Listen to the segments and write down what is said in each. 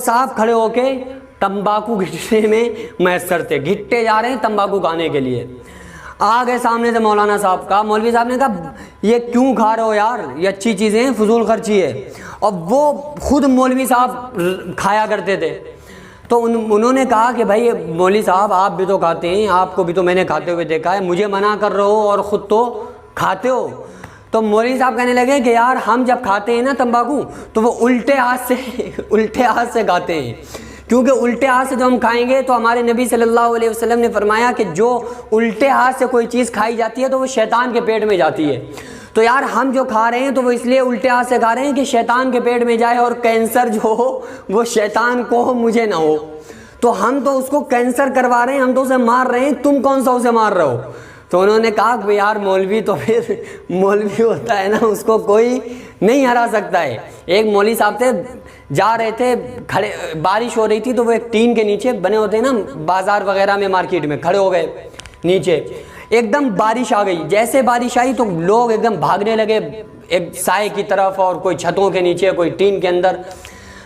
صاحب کھڑے ہو کے تمباکو گھٹنے میں میسر تھے، گھٹتے جا رہے ہیں تمباکو کھانے کے لیے. آ گئے سامنے سے مولانا صاحب کا، مولوی صاحب نے کہا یہ کیوں کھا رہے ہو یار، یہ اچھی چیزیں ہیں، فضول خرچی ہے. اور وہ خود مولوی صاحب کھایا کرتے تھے. تو انہوں نے کہا کہ بھائی مولوی صاحب آپ بھی تو کھاتے ہیں، آپ کو بھی تو میں نے کھاتے ہوئے دیکھا ہے، مجھے منع کر رہے ہو اور خود تو کھاتے ہو. تو مولوی صاحب کہنے لگے کہ یار ہم جب کھاتے ہیں نا تمباکو تو وہ الٹے ہاتھ سے کھاتے ہیں، کیونکہ الٹے ہاتھ سے جو ہم کھائیں گے تو ہمارے نبی صلی اللہ علیہ وسلم نے فرمایا کہ جو الٹے ہاتھ سے کوئی چیز کھائی جاتی ہے تو وہ شیطان کے پیٹ میں جاتی ہے. تو یار ہم جو کھا رہے ہیں تو وہ اس لیے الٹے ہاتھ سے کھا رہے ہیں کہ شیطان کے پیٹ میں جائے اور کینسر جو ہو وہ شیطان کو ہو، مجھے نہ ہو. تو ہم تو اس کو کینسر کروا رہے ہیں، ہم تو اسے مار رہے ہیں، تم کون سا اسے مار رہے ہو. تو انہوں نے کہا کہ یار مولوی تو پھر مولوی ہوتا ہے نا، اس کو کوئی نہیں ہرا سکتا ہے. ایک مولوی صاحب تھے، جا رہے تھے، کھڑے، بارش ہو رہی تھی تو وہ ایک ٹین کے نیچے بنے ہوتے ہیں نا بازار وغیرہ میں، مارکیٹ میں، کھڑے ہو گئے نیچے. ایک دم بارش آ گئی، جیسے بارش آئی تو لوگ ایک دم بھاگنے لگے ایک سائے کی طرف، اور کوئی چھتوں کے نیچے، کوئی ٹین کے اندر.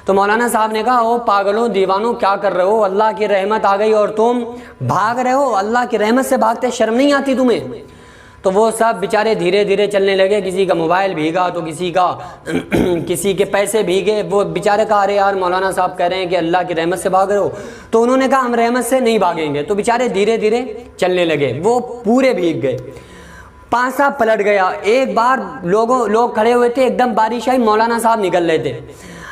تو مولانا صاحب نے کہا او پاگلوں دیوانوں کیا کر رہے ہو، اللہ کی رحمت آ گئی اور تم بھاگ رہے ہو، اللہ کی رحمت سے بھاگتے شرم نہیں آتی تمہیں. تو وہ سب بیچارے دھیرے دھیرے چلنے لگے، کسی کا موبائل بھیگا تو کسی کے پیسے بھیگے. وہ بیچارے کہا ارے یار مولانا صاحب کہہ رہے ہیں کہ اللہ کی رحمت سے بھاگ رہے ہو. تو انہوں نے کہا ہم رحمت سے نہیں بھاگیں گے. تو بیچارے دھیرے دھیرے چلنے لگے، وہ پورے بھیگ گئے، پانسا پلٹ گیا. ایک بار لوگ کھڑے ہوئے تھے، ایک دم بارش آئی، مولانا صاحب نکل رہے تھے.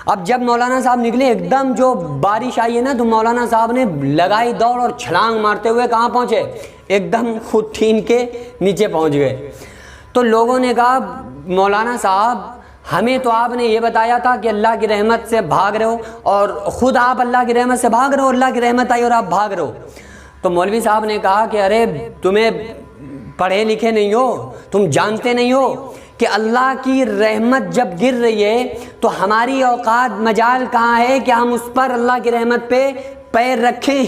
اب جب مولانا صاحب نکلے ایک دم جو بارش آئی ہے نا، تو مولانا صاحب نے لگائی دوڑ اور چھلانگ مارتے ہوئے کہاں پہنچے، ایک دم خود ٹین کے نیچے پہنچ گئے. تو لوگوں نے کہا مولانا صاحب ہمیں تو آپ نے یہ بتایا تھا کہ اللہ کی رحمت سے بھاگ رہے ہو، اور خود آپ اللہ کی رحمت سے بھاگ رہے ہو، اللہ کی رحمت آئی اور آپ بھاگ رہے ہو. تو مولوی صاحب نے کہا کہ ارے تمہیں پڑھے لکھے نہیں ہو، تم جانتے نہیں ہو کہ اللہ کی رحمت جب گر رہی ہے تو ہماری اوقات مجال کہاں ہے کہ ہم اس پر اللہ کی رحمت پہ پیر رکھیں.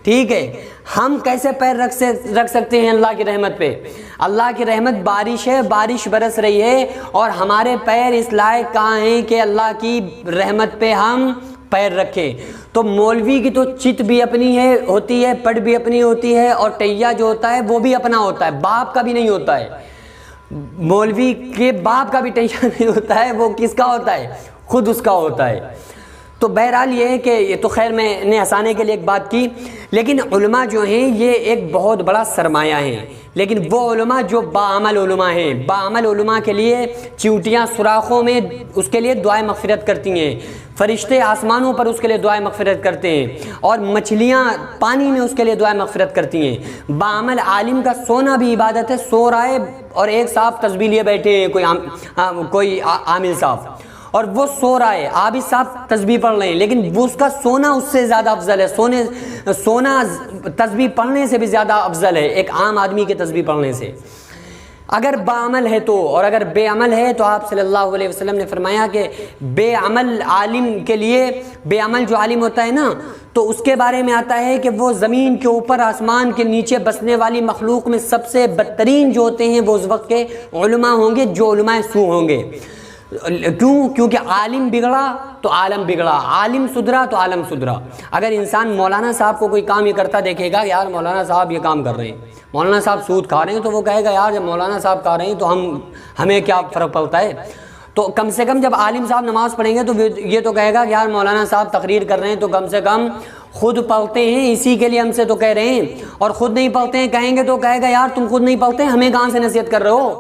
ٹھیک ہے، ہم کیسے پیر رکھ سکتے ہیں اللہ کی رحمت پہ؟ اللہ کی رحمت بارش ہے، بارش برس رہی ہے، اور ہمارے پیر اس لائق کہاں ہیں کہ اللہ کی رحمت پہ ہم پیر رکھیں. تو مولوی کی تو چت بھی اپنی ہوتی ہے، پٹ بھی اپنی ہوتی ہے، اور ٹیا جو ہوتا ہے وہ بھی اپنا ہوتا ہے، باپ کا بھی نہیں ہوتا ہے. مولوی کے باپ کا بھی ٹینشن نہیں ہوتا ہے، وہ کس کا ہوتا ہے؟ خود اس کا ہوتا ہے. تو بہرحال یہ ہے کہ یہ تو خیر میں نے ہنسانے کے لیے ایک بات کی، لیکن علماء جو ہیں یہ ایک بہت بڑا سرمایہ ہیں. لیکن وہ علماء جو باعمل علماء ہیں، باعمل علماء کے لیے چیونٹیاں سوراخوں میں اس کے لیے دعائیں مغفرت کرتی ہیں، فرشتے آسمانوں پر اس کے لیے دعائیں مغفرت کرتے ہیں، اور مچھلیاں پانی میں اس کے لیے دعائیں مغفرت کرتی ہیں. باعمل عالم کا سونا بھی عبادت ہے. سو رہا ہے اور ایک صاحب تسبیح لیے بیٹھے ہیں، کوئی عامل صاحب، اور وہ سو رہا ہے، عابد صاحب تسبیح پڑھ رہے ہیں، لیکن وہ اس کا سونا اس سے زیادہ افضل ہے. سونا تسبیح پڑھنے سے بھی زیادہ افضل ہے ایک عام آدمی کے تسبیح پڑھنے سے، اگر باعمل ہے تو. اور اگر بے عمل ہے تو آپ صلی اللہ علیہ وسلم نے فرمایا کہ بے عمل عالم کے لیے، بے عمل جو عالم ہوتا ہے نا، تو اس کے بارے میں آتا ہے کہ وہ زمین کے اوپر آسمان کے نیچے بسنے والی مخلوق میں سب سے بدترین جو ہوتے ہیں وہ اس وقت کے علماء ہوں گے جو علماء سو ہوں گے. کیونکہ عالم بگڑا تو عالم بگڑا، عالم سدھرا تو عالم سدھرا. اگر انسان مولانا صاحب کو کوئی کام یہ کرتا دیکھے گا یار مولانا صاحب یہ کام کر رہے ہیں، مولانا صاحب سود کھا رہے ہیں، تو وہ کہے گا یار جب مولانا صاحب کھا رہے ہیں تو ہمیں کیا فرق پڑتا ہے. تو کم سے کم جب عالم صاحب نماز پڑھیں گے تو یہ تو کہے گا کہ یار مولانا صاحب تقریر کر رہے ہیں تو کم سے کم خود پڑھتے ہیں، اسی کے لیے ہم سے تو کہہ رہے ہیں. اور خود نہیں پڑھتے ہیں کہیں گے تو کہے گا یار تم خود نہیں پڑھتے، ہمیں کہاں سے نصیحت کر رہے ہو.